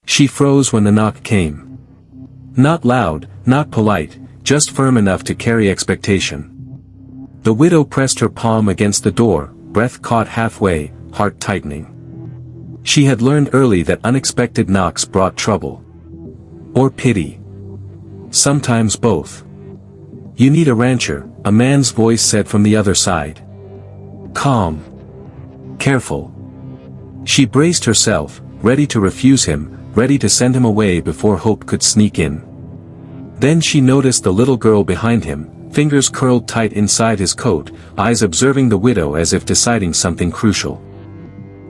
She froze when the knock came. Not loud, not polite, just firm enough to carry expectation. The widow pressed her palm against the door, breath caught halfway, heart tightening. She had learned early that unexpected knocks brought trouble. Or pity. Sometimes both. "You need a rancher," a man's voice said from the other side. Calm. Careful. She braced herself, ready to refuse him, ready to send him away before hope could sneak in. Then she noticed the little girl behind him, fingers curled tight inside his coat, eyes observing the widow as if deciding something crucial.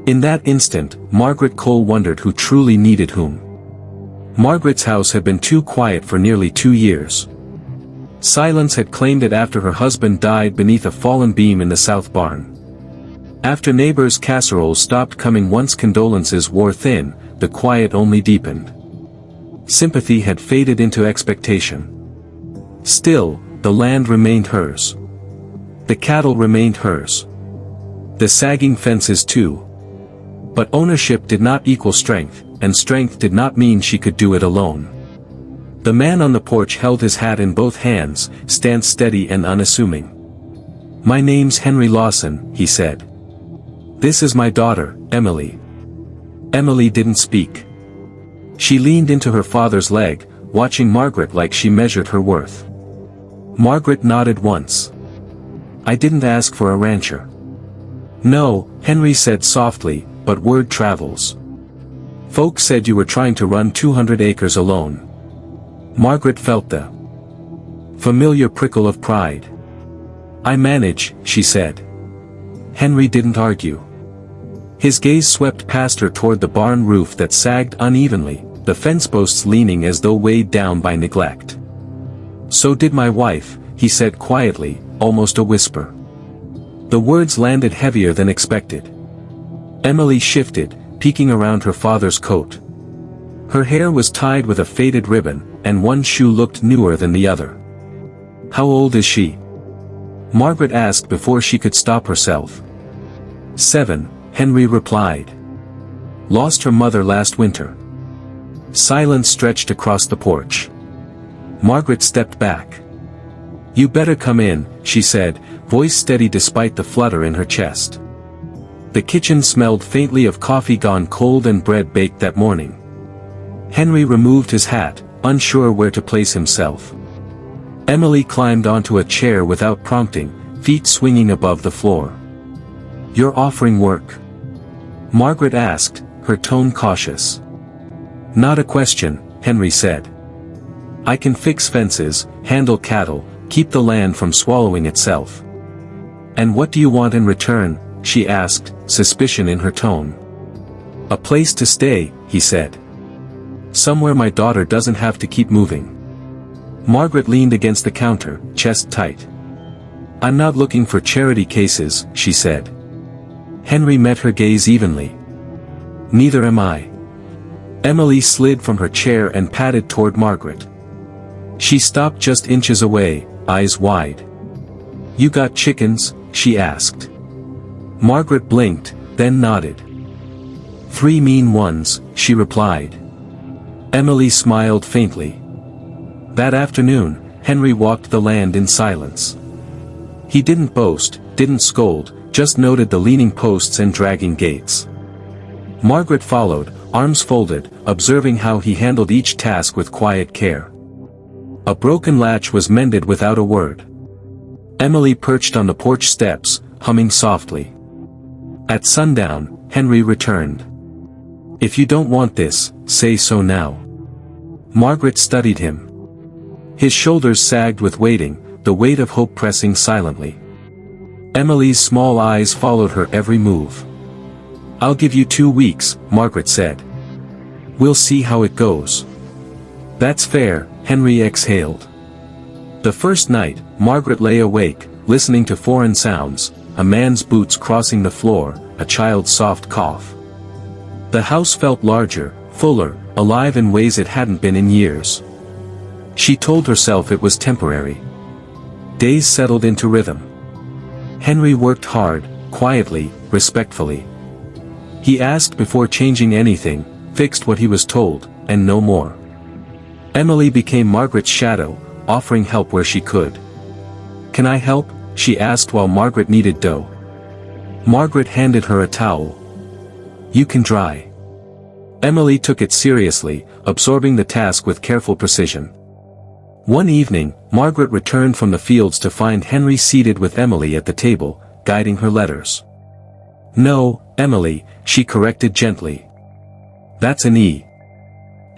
In that instant, Margaret Cole wondered who truly needed whom. Margaret's house had been too quiet for nearly 2 years. Silence had claimed it after her husband died beneath a fallen beam in the south barn. After neighbors' casseroles stopped coming once condolences wore thin, the quiet only deepened. Sympathy had faded into expectation. Still, the land remained hers. The cattle remained hers. The sagging fences too. But ownership did not equal strength, and strength did not mean she could do it alone. The man on the porch held his hat in both hands, stance steady and unassuming. "My name's Henry Lawson," he said. "This is my daughter, Emily." Emily didn't speak. She leaned into her father's leg, watching Margaret like she measured her worth. Margaret nodded once. "I didn't ask for a rancher." "No," Henry said softly, "but word travels. Folks said you were trying to run 200 acres alone." Margaret felt the familiar prickle of pride. "I manage," she said. Henry didn't argue. His gaze swept past her toward the barn roof that sagged unevenly, the fence posts leaning as though weighed down by neglect. "So did my wife," he said quietly, almost a whisper. The words landed heavier than expected. Emily shifted, peeking around her father's coat. Her hair was tied with a faded ribbon, and one shoe looked newer than the other. "How old is she?" Margaret asked before she could stop herself. 7, Henry replied. "Lost her mother last winter." Silence stretched across the porch. Margaret stepped back. "You better come in," she said, voice steady despite the flutter in her chest. The kitchen smelled faintly of coffee gone cold and bread baked that morning. Henry removed his hat, unsure where to place himself. Emily climbed onto a chair without prompting, feet swinging above the floor. "You're offering work?" Margaret asked, her tone cautious. "Not a question," Henry said. "I can fix fences, handle cattle, keep the land from swallowing itself." "And what do you want in return?" she asked, suspicion in her tone. "A place to stay," he said. "Somewhere my daughter doesn't have to keep moving." Margaret leaned against the counter, chest tight. "I'm not looking for charity cases," she said. Henry met her gaze evenly. "Neither am I." Emily slid from her chair and padded toward Margaret. She stopped just inches away, eyes wide. "You got chickens?" she asked. Margaret blinked, then nodded. "3 mean ones," she replied. Emily smiled faintly. That afternoon, Henry walked the land in silence. He didn't boast, didn't scold, just noted the leaning posts and dragging gates. Margaret followed, arms folded, observing how he handled each task with quiet care. A broken latch was mended without a word. Emily perched on the porch steps, humming softly. At sundown, Henry returned. "If you don't want this, say so now." Margaret studied him. His shoulders sagged with waiting, the weight of hope pressing silently. Emily's small eyes followed her every move. "I'll give you 2 weeks," Margaret said. "We'll see how it goes." "That's fair," Henry exhaled. The first night, Margaret lay awake, listening to foreign sounds, a man's boots crossing the floor, a child's soft cough. The house felt larger, fuller, alive in ways it hadn't been in years. She told herself it was temporary. Days settled into rhythm. Henry worked hard, quietly, respectfully. He asked before changing anything, fixed what he was told, and no more. Emily became Margaret's shadow, offering help where she could. "Can I help?" she asked while Margaret kneaded dough. Margaret handed her a towel. "You can dry." Emily took it seriously, absorbing the task with careful precision. One evening, Margaret returned from the fields to find Henry seated with Emily at the table, guiding her letters. "No, Emily," she corrected gently. "That's an E."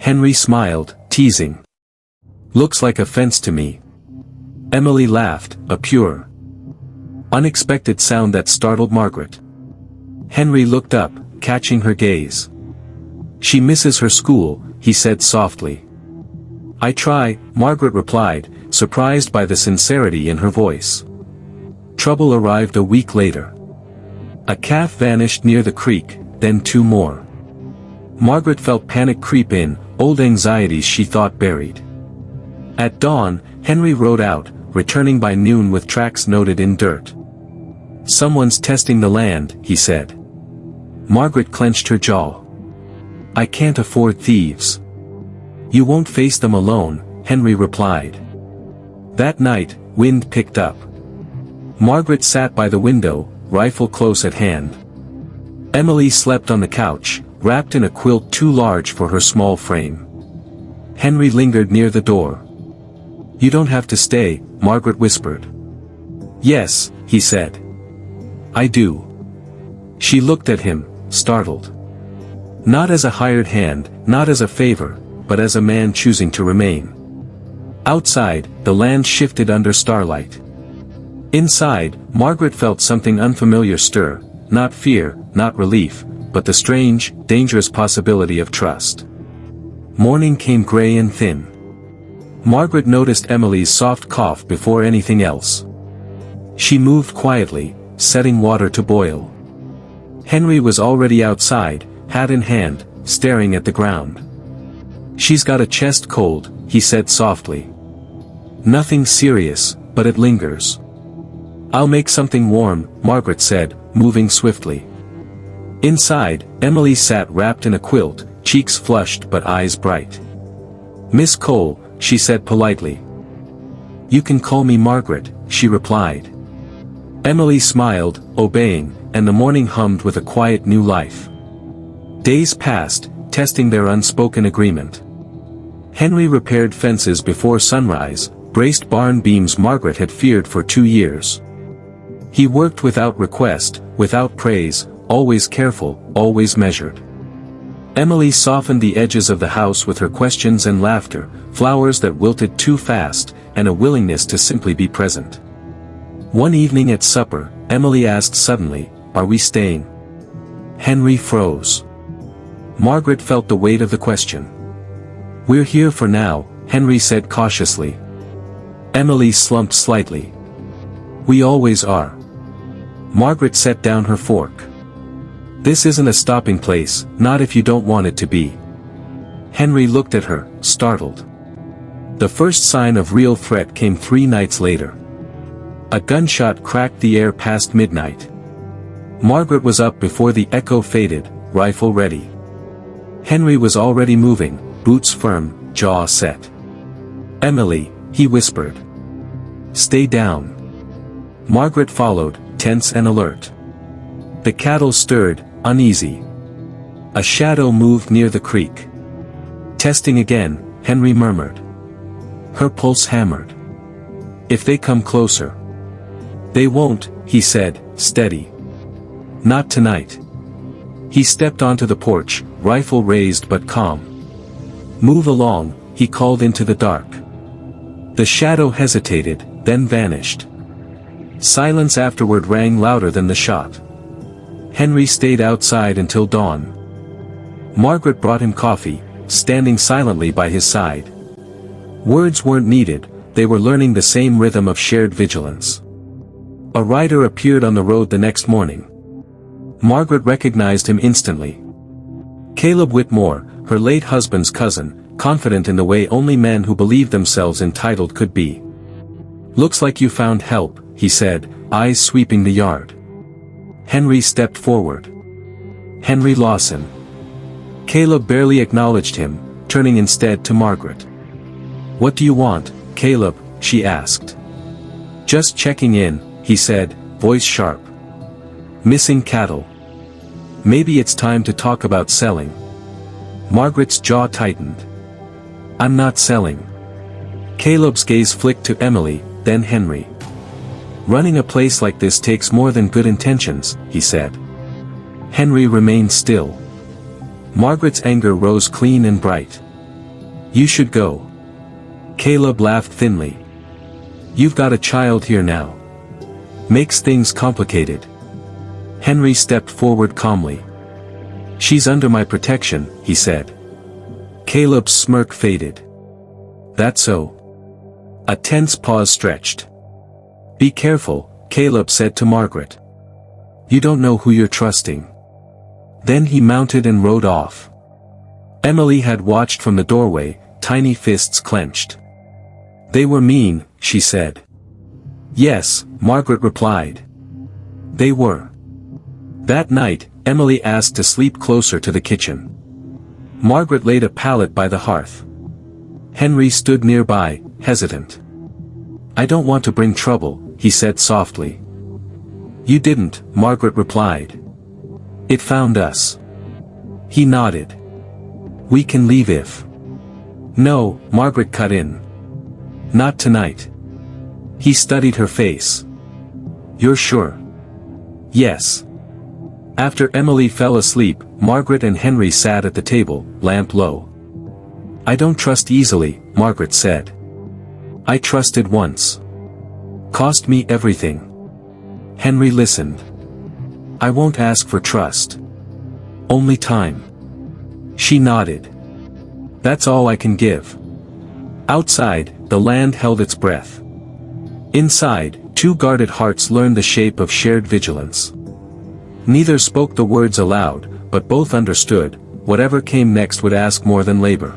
Henry smiled, teasing. "Looks like a fence to me." Emily laughed, a pure, unexpected sound that startled Margaret. Henry looked up, catching her gaze. "She misses her school," he said softly. "I try," Margaret replied, surprised by the sincerity in her voice. Trouble arrived a week later. A calf vanished near the creek, then two more. Margaret felt panic creep in, old anxieties she thought buried. At dawn, Henry rode out, returning by noon with tracks noted in dirt. "Someone's testing the land," he said. Margaret clenched her jaw. "I can't afford thieves." "You won't face them alone," Henry replied. That night, wind picked up. Margaret sat by the window, rifle close at hand. Emily slept on the couch, wrapped in a quilt too large for her small frame. Henry lingered near the door. "You don't have to stay," Margaret whispered. "Yes," he said. "I do." She looked at him, startled. Not as a hired hand, not as a favor, but as a man choosing to remain. Outside, the land shifted under starlight. Inside, Margaret felt something unfamiliar stir, not fear, not relief, but the strange, dangerous possibility of trust. Morning came gray and thin. Margaret noticed Emily's soft cough before anything else. She moved quietly, setting water to boil. Henry was already outside, hat in hand, staring at the ground. "She's got a chest cold," he said softly. "Nothing serious, but it lingers." "I'll make something warm," Margaret said, moving swiftly. Inside, Emily sat wrapped in a quilt, cheeks flushed but eyes bright. "Miss Cole," she said politely. "You can call me Margaret," she replied. Emily smiled, obeying, and the morning hummed with a quiet new life. Days passed, testing their unspoken agreement. Henry repaired fences before sunrise, braced barn beams Margaret had feared for 2 years. He worked without request, without praise, always careful, always measured. Emily softened the edges of the house with her questions and laughter, flowers that wilted too fast, and a willingness to simply be present. One evening at supper, Emily asked suddenly, "Are we staying?" Henry froze. Margaret felt the weight of the question. "We're here for now," Henry said cautiously. Emily slumped slightly. "We always are." Margaret set down her fork. "This isn't a stopping place, not if you don't want it to be." Henry looked at her, startled. The first sign of real threat came 3 nights later. A gunshot cracked the air past midnight. Margaret was up before the echo faded, rifle ready. Henry was already moving, boots firm, jaw set. "Emily," he whispered. "Stay down." Margaret followed, tense and alert. The cattle stirred, uneasy. A shadow moved near the creek. "Testing again," Henry murmured. Her pulse hammered. "If they come closer." "They won't," he said, steady. "Not tonight." He stepped onto the porch, rifle raised but calm. "Move along," he called into the dark. The shadow hesitated, then vanished. Silence afterward rang louder than the shot. Henry stayed outside until dawn. Margaret brought him coffee, standing silently by his side. Words weren't needed, they were learning the same rhythm of shared vigilance. A rider appeared on the road the next morning. Margaret recognized him instantly. Caleb Whitmore, her late husband's cousin, confident in the way only men who believed themselves entitled could be. "Looks like you found help," he said, eyes sweeping the yard. Henry stepped forward. "Henry Lawson." Caleb barely acknowledged him, turning instead to Margaret. "What do you want, Caleb?" she asked. "Just checking in," he said, voice sharp. "Missing cattle. Maybe it's time to talk about selling." Margaret's jaw tightened. "I'm not selling." Caleb's gaze flicked to Emily, then Henry. "Running a place like this takes more than good intentions," he said. Henry remained still. Margaret's anger rose clean and bright. "You should go." Caleb laughed thinly. "You've got a child here now. Makes things complicated." Henry stepped forward calmly. "She's under my protection," he said. Caleb's smirk faded. "That's so?" A tense pause stretched. "Be careful," Caleb said to Margaret. "You don't know who you're trusting." Then he mounted and rode off. Emily had watched from the doorway, tiny fists clenched. "They were mean," she said. "Yes," Margaret replied. "They were." That night, Emily asked to sleep closer to the kitchen. Margaret laid a pallet by the hearth. Henry stood nearby, hesitant. "I don't want to bring trouble," he said softly. "You didn't," Margaret replied. "It found us." He nodded. "We can leave if—" "No," Margaret cut in. "Not tonight." He studied her face. "You're sure?" "Yes." After Emily fell asleep, Margaret and Henry sat at the table, lamp low. "I don't trust easily," Margaret said. "I trusted once. Cost me everything." Henry listened. "I won't ask for trust. Only time." She nodded. "That's all I can give." Outside, the land held its breath. Inside, two guarded hearts learned the shape of shared vigilance. Neither spoke the words aloud, but both understood, whatever came next would ask more than labor.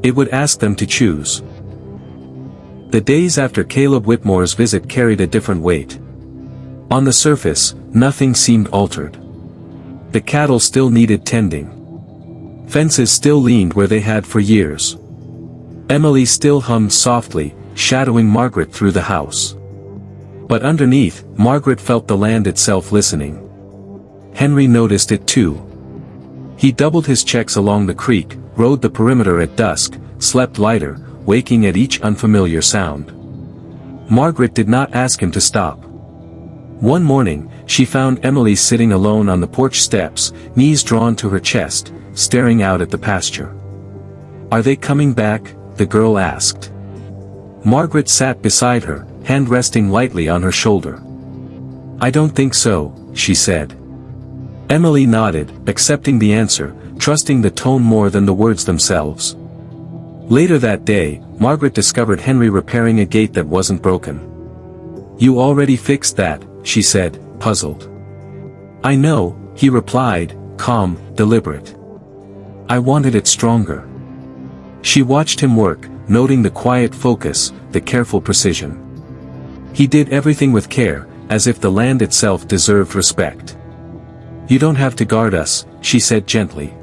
It would ask them to choose. The days after Caleb Whitmore's visit carried a different weight. On the surface, nothing seemed altered. The cattle still needed tending. Fences still leaned where they had for years. Emily still hummed softly, shadowing Margaret through the house. But underneath, Margaret felt the land itself listening. Henry noticed it too. He doubled his checks along the creek, rode the perimeter at dusk, slept lighter, waking at each unfamiliar sound. Margaret did not ask him to stop. One morning, she found Emily sitting alone on the porch steps, knees drawn to her chest, staring out at the pasture. "Are they coming back?" the girl asked. Margaret sat beside her, hand resting lightly on her shoulder. "I don't think so," she said. Emily nodded, accepting the answer, trusting the tone more than the words themselves. Later that day, Margaret discovered Henry repairing a gate that wasn't broken. "You already fixed that," she said, puzzled. "I know," he replied, calm, deliberate. "I wanted it stronger." She watched him work, noting the quiet focus, the careful precision. He did everything with care, as if the land itself deserved respect. "You don't have to guard us," she said gently.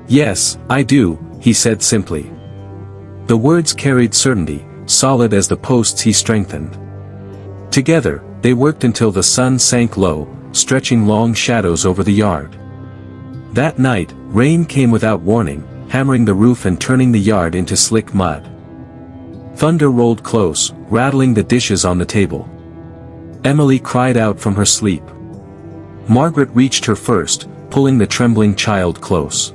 "Yes, I do," he said simply. The words carried certainty, solid as the posts he strengthened. Together, they worked until the sun sank low, stretching long shadows over the yard. That night, rain came without warning, hammering the roof and turning the yard into slick mud. Thunder rolled close, rattling the dishes on the table. Emily cried out from her sleep. Margaret reached her first, pulling the trembling child close.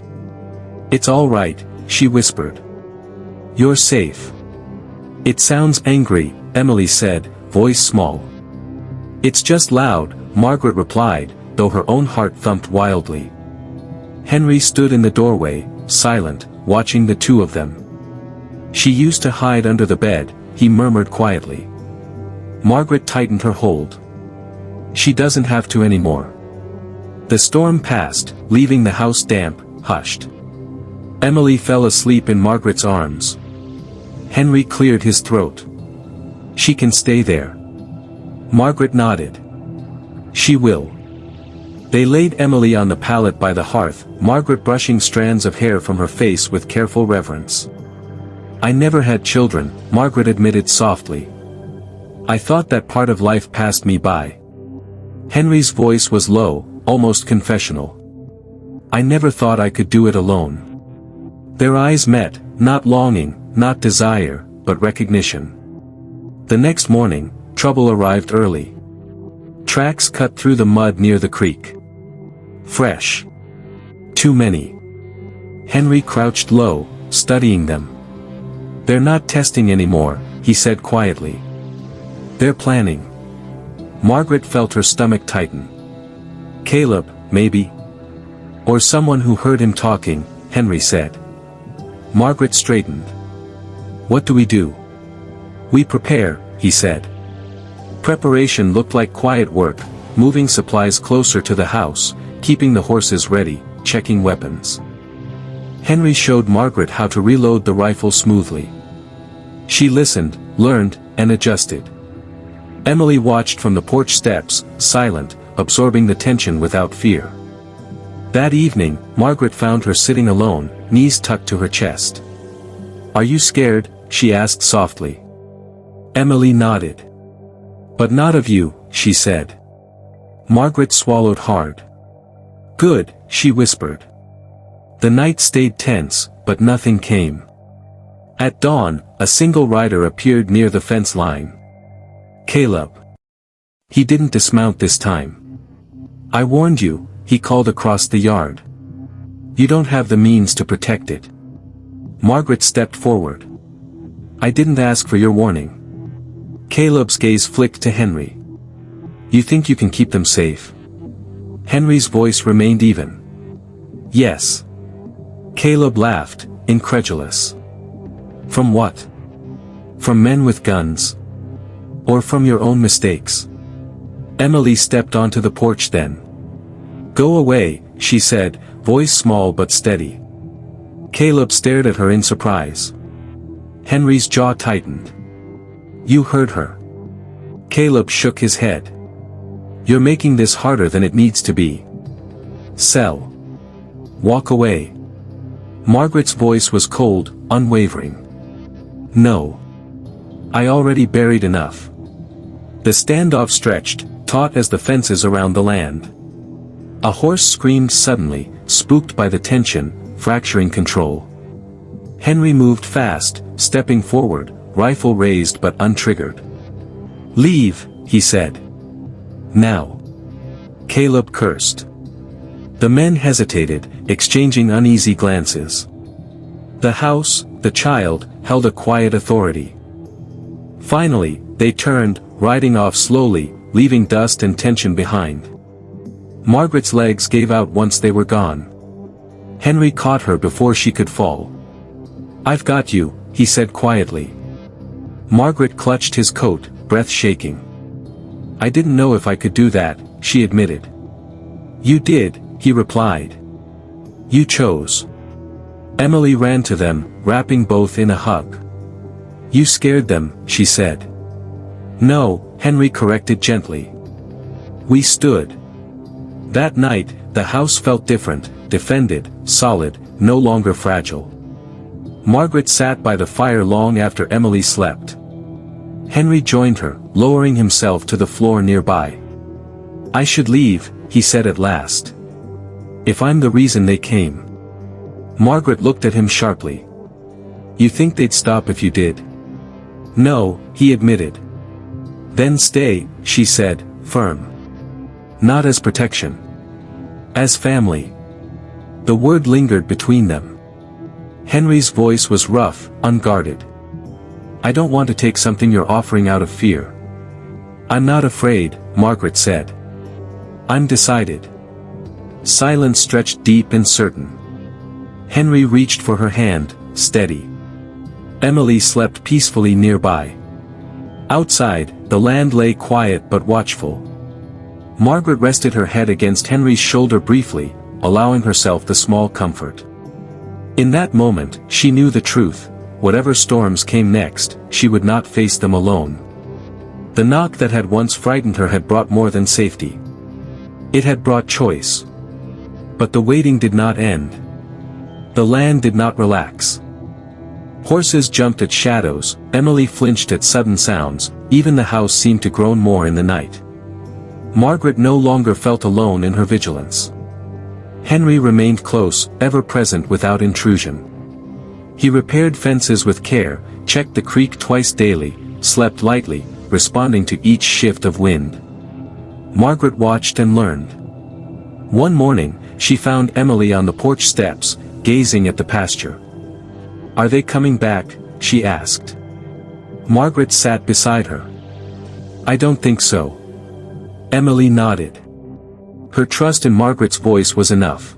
"It's all right," she whispered. "You're safe." "It sounds angry," Emily said, voice small. "It's just loud," Margaret replied, though her own heart thumped wildly. Henry stood in the doorway, silent, watching the two of them. "She used to hide under the bed," he murmured quietly. Margaret tightened her hold. "She doesn't have to anymore." The storm passed, leaving the house damp, hushed. Emily fell asleep in Margaret's arms. Henry cleared his throat. "She can stay there." Margaret nodded. "She will." They laid Emily on the pallet by the hearth, Margaret brushing strands of hair from her face with careful reverence. "I never had children," Margaret admitted softly. "I thought that part of life passed me by." Henry's voice was low, almost confessional. "I never thought I could do it alone." Their eyes met, not longing, not desire, but recognition. The next morning, trouble arrived early. Tracks cut through the mud near the creek. Fresh. Too many. Henry crouched low, studying them. "They're not testing anymore," he said quietly. "They're planning." Margaret felt her stomach tighten. "Caleb, maybe? Or someone who heard him talking," Henry said. Margaret straightened. "What do we do?" "We prepare," he said. Preparation looked like quiet work, moving supplies closer to the house, keeping the horses ready, checking weapons. Henry showed Margaret how to reload the rifle smoothly. She listened, learned, and adjusted. Emily watched from the porch steps, silent, absorbing the tension without fear. That evening, Margaret found her sitting alone, knees tucked to her chest. "Are you scared?" she asked softly. Emily nodded. "But not of you," she said. Margaret swallowed hard. "Good," she whispered. The night stayed tense, but nothing came. At dawn, a single rider appeared near the fence line. "Caleb." He didn't dismount this time. "I warned you," he called across the yard. "You don't have the means to protect it." Margaret stepped forward. "I didn't ask for your warning." Caleb's gaze flicked to Henry. "You think you can keep them safe?" Henry's voice remained even. "Yes." Caleb laughed, incredulous. "From what? From men with guns? Or from your own mistakes?" Emily stepped onto the porch then. "Go away," she said, voice small but steady. Caleb stared at her in surprise. Henry's jaw tightened. "You heard her." Caleb shook his head. "You're making this harder than it needs to be. Sell. Walk away." Margaret's voice was cold, unwavering. "No. I already buried enough." The standoff stretched, taut as the fences around the land. A horse screamed suddenly, spooked by the tension, fracturing control. Henry moved fast, stepping forward, rifle raised but untriggered. "Leave," he said. "Now." Caleb cursed. The men hesitated, exchanging uneasy glances. The house, the child, held a quiet authority. Finally, they turned, riding off slowly, leaving dust and tension behind. Margaret's legs gave out once they were gone. Henry caught her before she could fall. "I've got you," he said quietly. Margaret clutched his coat, breath shaking. "I didn't know if I could do that," she admitted. "You did," he replied. "You chose." Emily ran to them, wrapping both in a hug. "You scared them," she said. "No," Henry corrected gently. "We stood." That night, the house felt different, defended, solid, no longer fragile. Margaret sat by the fire long after Emily slept. Henry joined her, lowering himself to the floor nearby. "I should leave," he said at last. "If I'm the reason they came." Margaret looked at him sharply. "You think they'd stop if you did?" "No," he admitted. "Then stay," she said, firm. "Not as protection. As family." The word lingered between them. Henry's voice was rough, unguarded. "I don't want to take something you're offering out of fear." "I'm not afraid," Margaret said. "I'm decided." Silence stretched deep and certain. Henry reached for her hand, steady. Emily slept peacefully nearby. Outside, the land lay quiet but watchful. Margaret rested her head against Henry's shoulder briefly, allowing herself the small comfort. In that moment, she knew the truth: whatever storms came next, she would not face them alone. The knock that had once frightened her had brought more than safety. It had brought choice. But the waiting did not end. The land did not relax. Horses jumped at shadows, Emily flinched at sudden sounds, even the house seemed to groan more in the night. Margaret no longer felt alone in her vigilance. Henry remained close, ever present without intrusion. He repaired fences with care, checked the creek twice daily, slept lightly, responding to each shift of wind. Margaret watched and learned. One morning, she found Emily on the porch steps, gazing at the pasture. "Are they coming back?" she asked. Margaret sat beside her. "I don't think so." Emily nodded. Her trust in Margaret's voice was enough.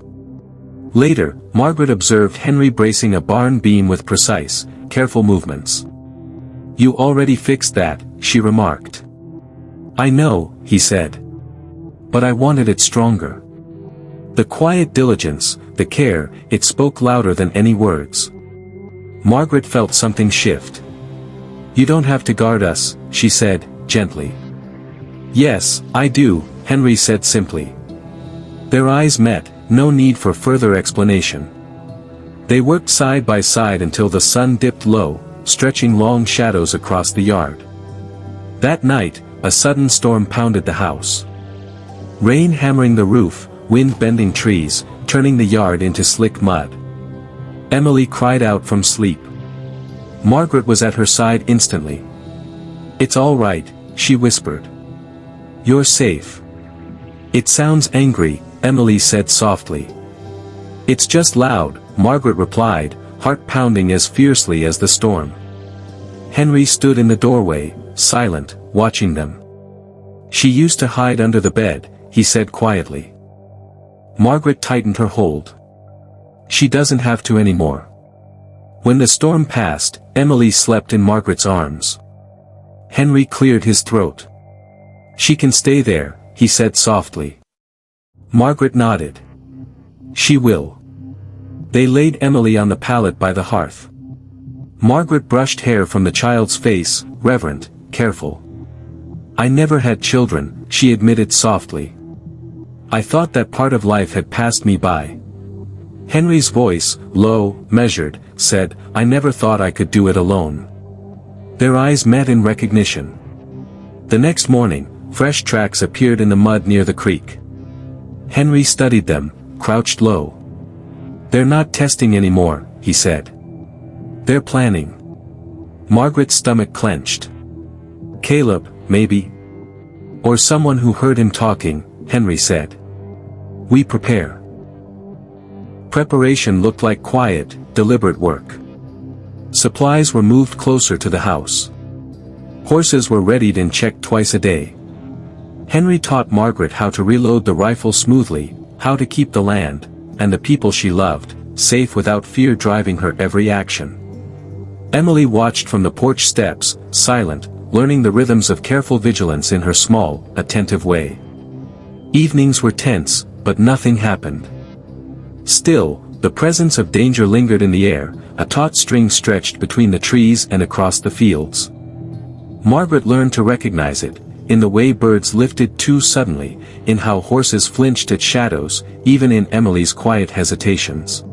Later, Margaret observed Henry bracing a barn beam with precise, careful movements. "You already fixed that," she remarked. "I know," he said. "But I wanted it stronger." The quiet diligence, the care, it spoke louder than any words. Margaret felt something shift. "You don't have to guard us," she said, gently. "Yes, I do," Henry said simply. Their eyes met, no need for further explanation. They worked side by side until the sun dipped low, stretching long shadows across the yard. That night, a sudden storm pounded the house. Rain hammering the roof, wind bending trees, turning the yard into slick mud. Emily cried out from sleep. Margaret was at her side instantly. "It's all right," she whispered. "You're safe." "It sounds angry," Emily said softly. "It's just loud," Margaret replied, heart pounding as fiercely as the storm. Henry stood in the doorway, silent, watching them. "She used to hide under the bed," he said quietly. Margaret tightened her hold. "She doesn't have to anymore." When the storm passed, Emily slept in Margaret's arms. Henry cleared his throat. "She can stay there," he said softly. Margaret nodded. "She will." They laid Emily on the pallet by the hearth. Margaret brushed hair from the child's face, reverent, careful. "I never had children," she admitted softly. "I thought that part of life had passed me by." Henry's voice, low, measured, said, "I never thought I could do it alone." Their eyes met in recognition. The next morning, fresh tracks appeared in the mud near the creek. Henry studied them, crouched low. "They're not testing anymore," he said. "They're planning." Margaret's stomach clenched. "Caleb, maybe? Or someone who heard him talking," Henry said. "We prepare." Preparation looked like quiet, deliberate work. Supplies were moved closer to the house. Horses were readied and checked twice a day. Henry taught Margaret how to reload the rifle smoothly, how to keep the land, and the people she loved, safe without fear driving her every action. Emily watched from the porch steps, silent, learning the rhythms of careful vigilance in her small, attentive way. Evenings were tense, but nothing happened. Still, the presence of danger lingered in the air, a taut string stretched between the trees and across the fields. Margaret learned to recognize it, in the way birds lifted too suddenly, in how horses flinched at shadows, even in Emily's quiet hesitations.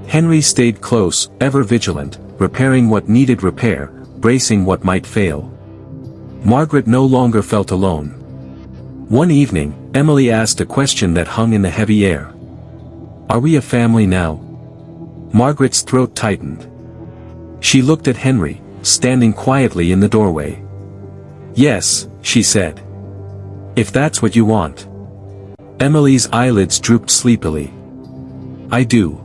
Henry stayed close, ever vigilant, repairing what needed repair, bracing what might fail. Margaret no longer felt alone. One evening, Emily asked a question that hung in the heavy air. "Are we a family now?" Margaret's throat tightened. She looked at Henry, standing quietly in the doorway. "Yes," she said. "If that's what you want." Emily's eyelids drooped sleepily. "I do."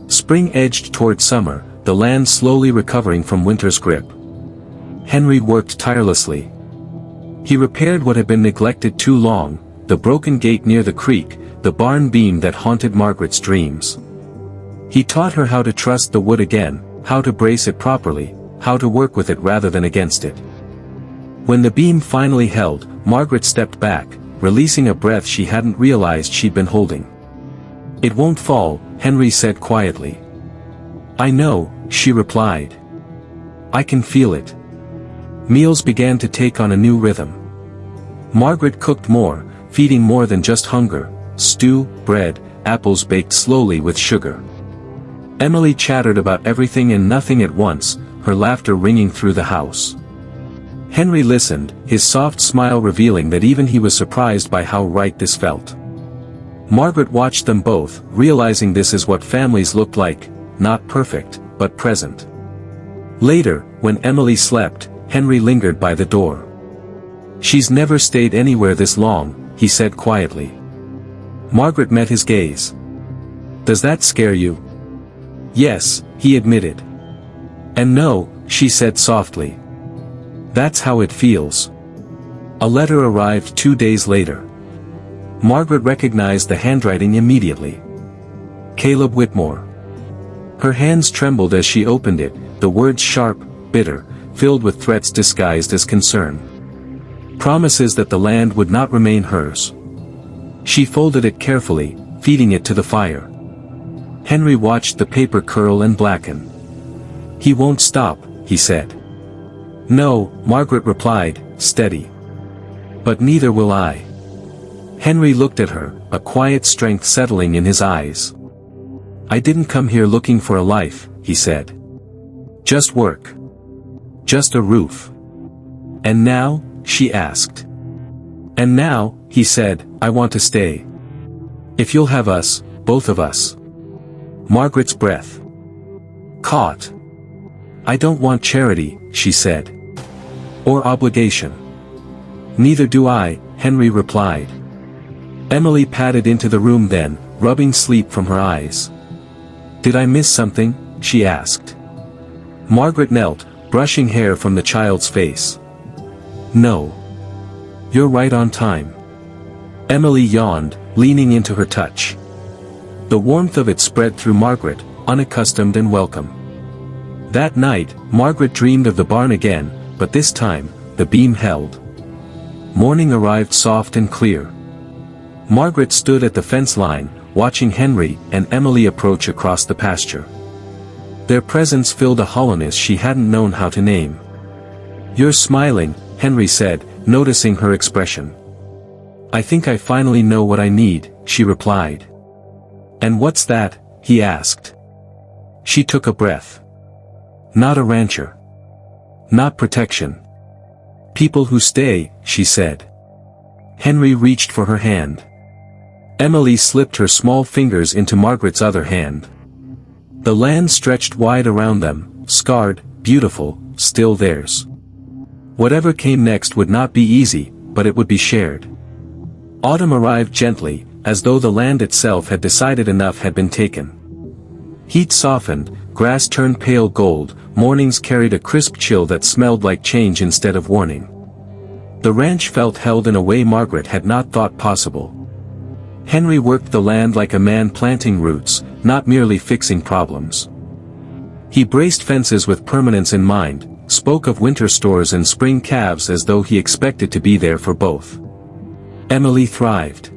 Spring edged toward summer, the land slowly recovering from winter's grip. Henry worked tirelessly. He repaired what had been neglected too long, the broken gate near the creek, the barn beam that haunted Margaret's dreams. He taught her how to trust the wood again, how to brace it properly, how to work with it rather than against it. When the beam finally held, Margaret stepped back, releasing a breath she hadn't realized she'd been holding. "It won't fall," Henry said quietly. "I know," she replied. "I can feel it." Meals began to take on a new rhythm. Margaret cooked more, feeding more than just hunger: stew, bread, apples baked slowly with sugar. Emily chattered about everything and nothing at once, her laughter ringing through the house. Henry listened, his soft smile revealing that even he was surprised by how right this felt. Margaret watched them both, realizing this is what families looked like, not perfect, but present. Later, when Emily slept, Henry lingered by the door. "She's never stayed anywhere this long," he said quietly. Margaret met his gaze. "Does that scare you?" "Yes," he admitted. "And no," she said softly. "That's how it feels." A letter arrived 2 days later. Margaret recognized the handwriting immediately. Caleb Whitmore. Her hands trembled as she opened it, the words sharp, bitter, filled with threats disguised as concern. Promises that the land would not remain hers. She folded it carefully, feeding it to the fire. Henry watched the paper curl and blacken. "He won't stop," he said. "No," Margaret replied, steady. "But neither will I." Henry looked at her, a quiet strength settling in his eyes. "I didn't come here looking for a life," he said. "Just work. Just a roof." "And now?" she asked. "And now," he said, "I want to stay. If you'll have us, both of us." Margaret's breath caught. "I don't want charity," she said. "Or obligation." "Neither do I," Henry replied. Emily padded into the room then, rubbing sleep from her eyes. "Did I miss something?" she asked. Margaret knelt, brushing hair from the child's face. "No. You're right on time." Emily yawned, leaning into her touch. The warmth of it spread through Margaret, unaccustomed and welcome. That night, Margaret dreamed of the barn again, but this time, the beam held. Morning arrived soft and clear. Margaret stood at the fence line, watching Henry and Emily approach across the pasture. Their presence filled a hollowness she hadn't known how to name. "You're smiling," Henry said, noticing her expression. "I think I finally know what I need," she replied. "And what's that?" he asked. She took a breath. "Not a rancher. Not protection. People who stay," she said. Henry reached for her hand. Emily slipped her small fingers into Margaret's other hand. The land stretched wide around them, scarred, beautiful, still theirs. Whatever came next would not be easy, but it would be shared. Autumn arrived gently, as though the land itself had decided enough had been taken. Heat softened, grass turned pale gold, mornings carried a crisp chill that smelled like change instead of warning. The ranch felt held in a way Margaret had not thought possible. Henry worked the land like a man planting roots, not merely fixing problems. He braced fences with permanence in mind, spoke of winter stores and spring calves as though he expected to be there for both. Emily thrived.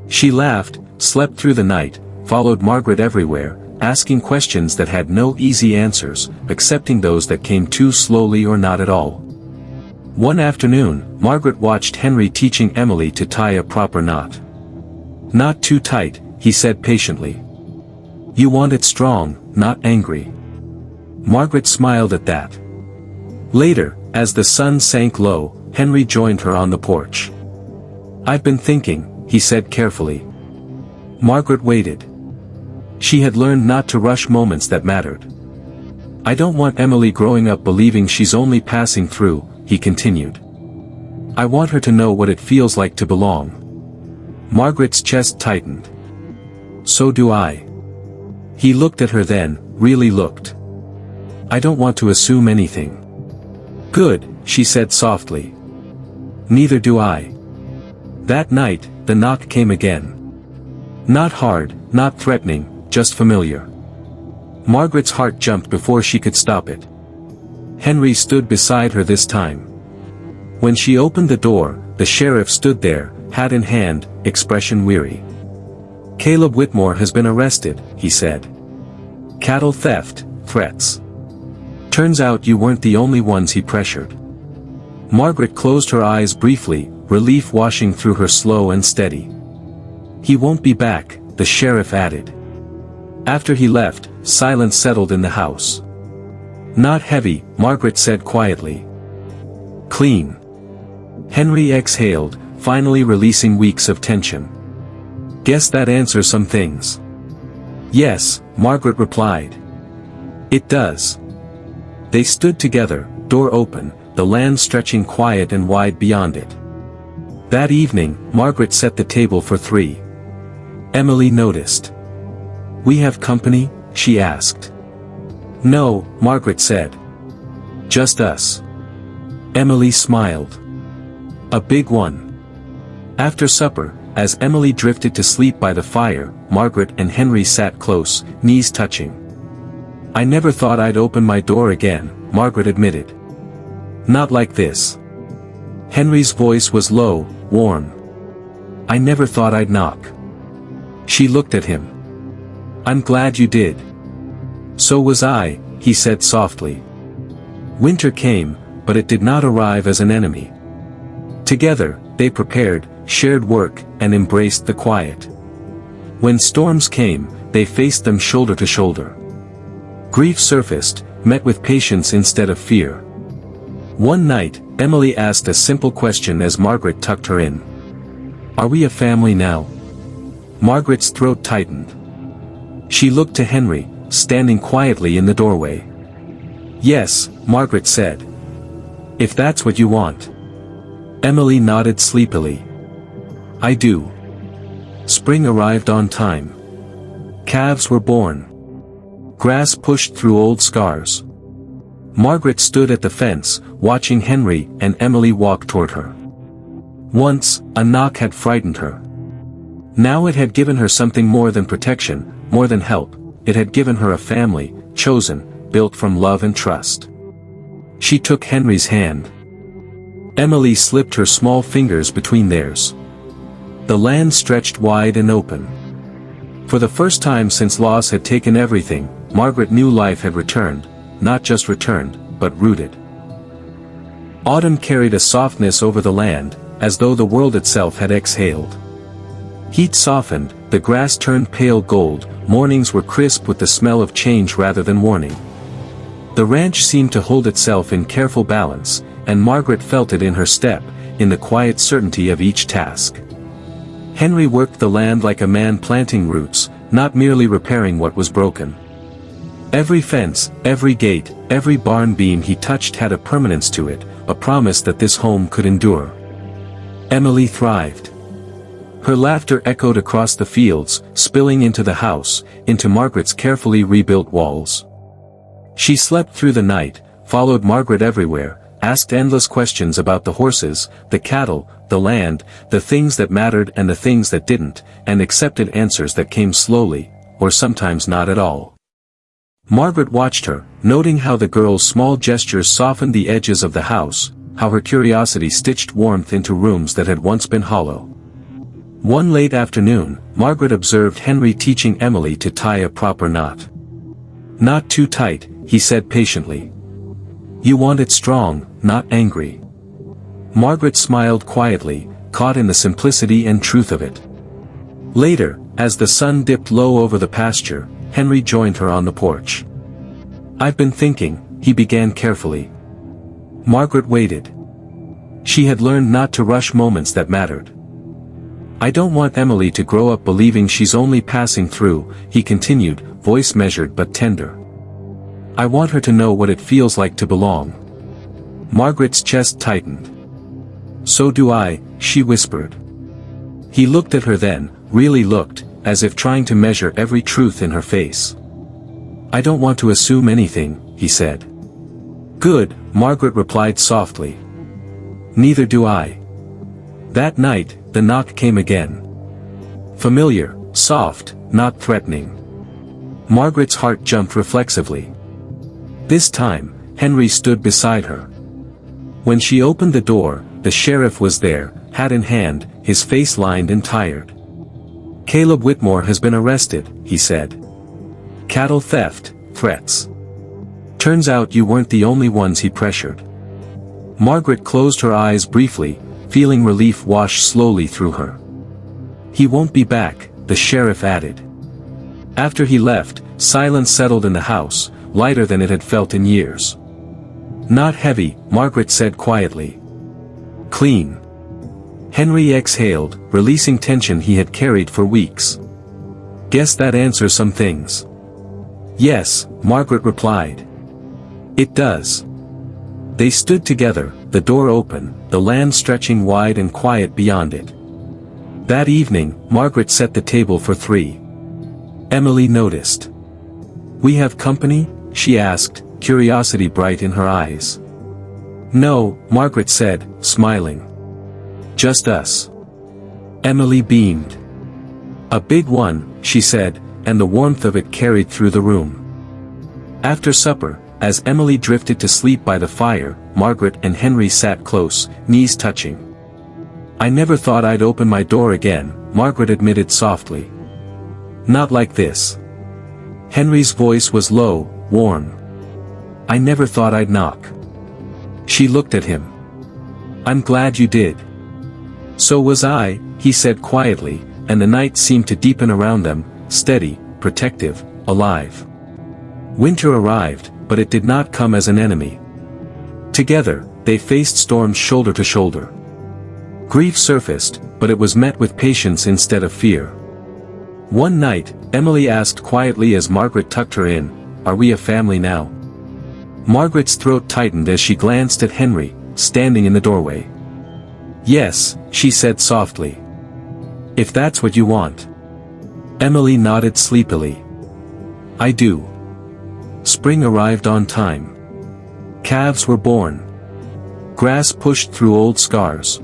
She laughed, slept through the night, followed Margaret everywhere, asking questions that had no easy answers, accepting those that came too slowly or not at all. One afternoon, Margaret watched Henry teaching Emily to tie a proper knot. "Not too tight," he said patiently. "You want it strong, not angry." Margaret smiled at that. Later, as the sun sank low, Henry joined her on the porch. "I've been thinking," he said carefully. Margaret waited. She had learned not to rush moments that mattered. "I don't want Emily growing up believing she's only passing through," he continued. "I want her to know what it feels like to belong." Margaret's chest tightened. "So do I." He looked at her then, really looked. "I don't want to assume anything." "Good," she said softly. "Neither do I." That night, the knock came again. Not hard, not threatening, just familiar. Margaret's heart jumped before she could stop it. Henry stood beside her this time. When she opened the door, the sheriff stood there, hat in hand, expression weary. "Caleb Whitmore has been arrested," he said. "Cattle theft, threats. Turns out you weren't the only ones he pressured." Margaret closed her eyes briefly, relief washing through her slow and steady. "He won't be back," the sheriff added. After he left, silence settled in the house. "Not heavy," Margaret said quietly. "Clean." Henry exhaled, finally releasing weeks of tension. "Guess that answers some things." "Yes," Margaret replied. "It does." They stood together, door open, the land stretching quiet and wide beyond it. That evening, Margaret set the table for 3. Emily noticed. "We have company?" she asked. "No," Margaret said. "Just us." Emily smiled. "A big one." After supper, as Emily drifted to sleep by the fire, Margaret and Henry sat close, knees touching. "I never thought I'd open my door again," Margaret admitted. "Not like this." Henry's voice was low, warm. "I never thought I'd knock." She looked at him. "I'm glad you did." "So was I," he said softly. Winter came, but it did not arrive as an enemy. Together, they prepared, shared work, and embraced the quiet. When storms came, they faced them shoulder to shoulder. Grief surfaced, met with patience instead of fear. One night, Emily asked a simple question as Margaret tucked her in. "Are we a family now?" Margaret's throat tightened. She looked to Henry, standing quietly in the doorway. "Yes," Margaret said. "If that's what you want." Emily nodded sleepily. "I do." Spring arrived on time. Calves were born. Grass pushed through old scars. Margaret stood at the fence, watching Henry and Emily walk toward her. Once, a knock had frightened her. Now it had given her something more than protection, more than help. It had given her a family, chosen, built from love and trust. She took Henry's hand. Emily slipped her small fingers between theirs. The land stretched wide and open. For the first time since loss had taken everything, Margaret knew life had returned, not just returned, but rooted. Autumn carried a softness over the land, as though the world itself had exhaled. Heat softened, the grass turned pale gold, mornings were crisp with the smell of change rather than warning. The ranch seemed to hold itself in careful balance, and Margaret felt it in her step, in the quiet certainty of each task. Henry worked the land like a man planting roots, not merely repairing what was broken. Every fence, every gate, every barn beam he touched had a permanence to it, a promise that this home could endure. Emily thrived. Her laughter echoed across the fields, spilling into the house, into Margaret's carefully rebuilt walls. She slept through the night, followed Margaret everywhere, asked endless questions about the horses, the cattle, the land, the things that mattered and the things that didn't, and accepted answers that came slowly, or sometimes not at all. Margaret watched her, noting how the girl's small gestures softened the edges of the house, how her curiosity stitched warmth into rooms that had once been hollow. One late afternoon, Margaret observed Henry teaching Emily to tie a proper knot. "Not too tight," he said patiently. "You want it strong, not angry." Margaret smiled quietly, caught in the simplicity and truth of it. Later, as the sun dipped low over the pasture, Henry joined her on the porch. "I've been thinking," he began carefully. Margaret waited. She had learned not to rush moments that mattered. "I don't want Emily to grow up believing she's only passing through," he continued, voice measured but tender. "I want her to know what it feels like to belong." Margaret's chest tightened. "So do I," she whispered. He looked at her then, really looked, as if trying to measure every truth in her face. "I don't want to assume anything," he said. "Good," Margaret replied softly. "Neither do I." That night, the knock came again. Familiar, soft, not threatening. Margaret's heart jumped reflexively. This time, Henry stood beside her. When she opened the door, the sheriff was there, hat in hand, his face lined and tired. "Caleb Whitmore has been arrested," he said. "Cattle theft, threats. Turns out you weren't the only ones he pressured." Margaret closed her eyes briefly, feeling relief wash slowly through her. "He won't be back," the sheriff added. After he left, silence settled in the house, lighter than it had felt in years. "Not heavy," Margaret said quietly. "Clean." Henry exhaled, releasing tension he had carried for weeks. "Guess that answers some things." "Yes," Margaret replied. "It does." They stood together, the door open, the land stretching wide and quiet beyond it. That evening, Margaret set the table for three. Emily noticed. "We have company?" she asked, curiosity bright in her eyes. "No," Margaret said, smiling. "Just us." Emily beamed. "A big one," she said, and the warmth of it carried through the room. After supper, as Emily drifted to sleep by the fire, Margaret and Henry sat close, knees touching. "I never thought I'd open my door again," Margaret admitted softly. "Not like this." Henry's voice was low, warm. "I never thought I'd knock." She looked at him. "I'm glad you did." "So was I," he said quietly, and the night seemed to deepen around them, steady, protective, alive. Winter arrived, but it did not come as an enemy. Together, they faced storms shoulder to shoulder. Grief surfaced, but it was met with patience instead of fear. One night, Emily asked quietly as Margaret tucked her in, "Are we a family now?" Margaret's throat tightened as she glanced at Henry, standing in the doorway. "Yes," she said softly. "If that's what you want." Emily nodded sleepily. "I do." Spring arrived on time. Calves were born. Grass pushed through old scars.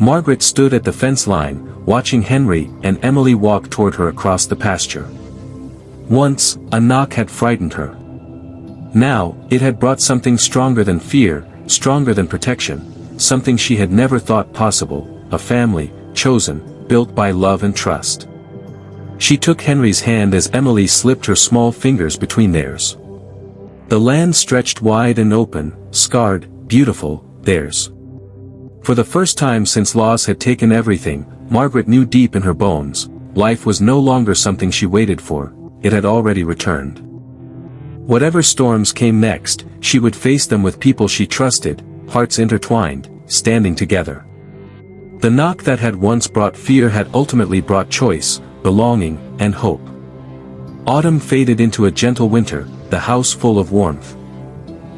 Margaret stood at the fence line, watching Henry and Emily walk toward her across the pasture. Once, a knock had frightened her. Now, it had brought something stronger than fear, stronger than protection, something she had never thought possible, a family, chosen, built by love and trust. She took Henry's hand as Emily slipped her small fingers between theirs. The land stretched wide and open, scarred, beautiful, theirs. For the first time since loss had taken everything, Margaret knew deep in her bones, life was no longer something she waited for, it had already returned. Whatever storms came next, she would face them with people she trusted, hearts intertwined, standing together. The knock that had once brought fear had ultimately brought choice, belonging, and hope. Autumn faded into a gentle winter, the house full of warmth.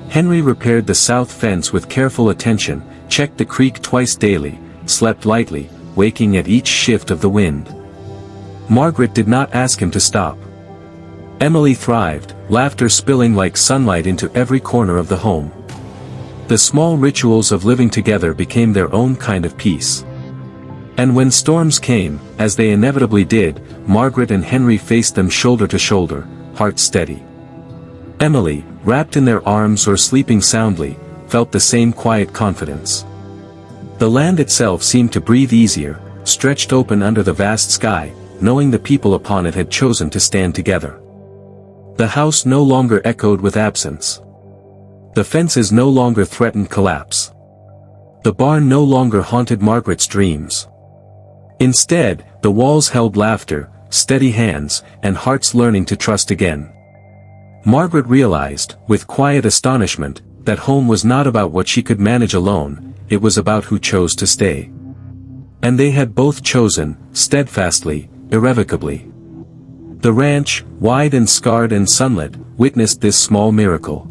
Henry repaired the south fence with careful attention, checked the creek twice daily, slept lightly, waking at each shift of the wind. Margaret did not ask him to stop. Emily thrived, laughter spilling like sunlight into every corner of the home. The small rituals of living together became their own kind of peace. And when storms came, as they inevitably did, Margaret and Henry faced them shoulder to shoulder, hearts steady. Emily, wrapped in their arms or sleeping soundly, felt the same quiet confidence. The land itself seemed to breathe easier, stretched open under the vast sky, knowing the people upon it had chosen to stand together. The house no longer echoed with absence. The fences no longer threatened collapse. The barn no longer haunted Margaret's dreams. Instead, the walls held laughter, steady hands, and hearts learning to trust again. Margaret realized, with quiet astonishment, that home was not about what she could manage alone, it was about who chose to stay. And they had both chosen, steadfastly, irrevocably. The ranch, wide and scarred and sunlit, witnessed this small miracle.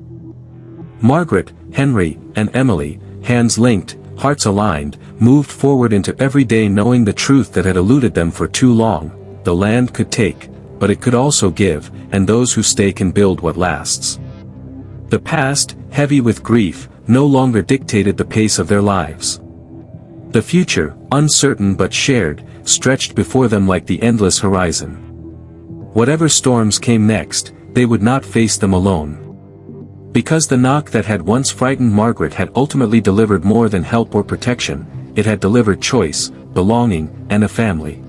Margaret, Henry, and Emily, hands linked, hearts aligned, moved forward into every day knowing the truth that had eluded them for too long: the land could take, but it could also give, and those who stay can build what lasts. The past, heavy with grief, no longer dictated the pace of their lives. The future, uncertain but shared, stretched before them like the endless horizon. Whatever storms came next, they would not face them alone. Because the knock that had once frightened Margaret had ultimately delivered more than help or protection, it had delivered choice, belonging, and a family.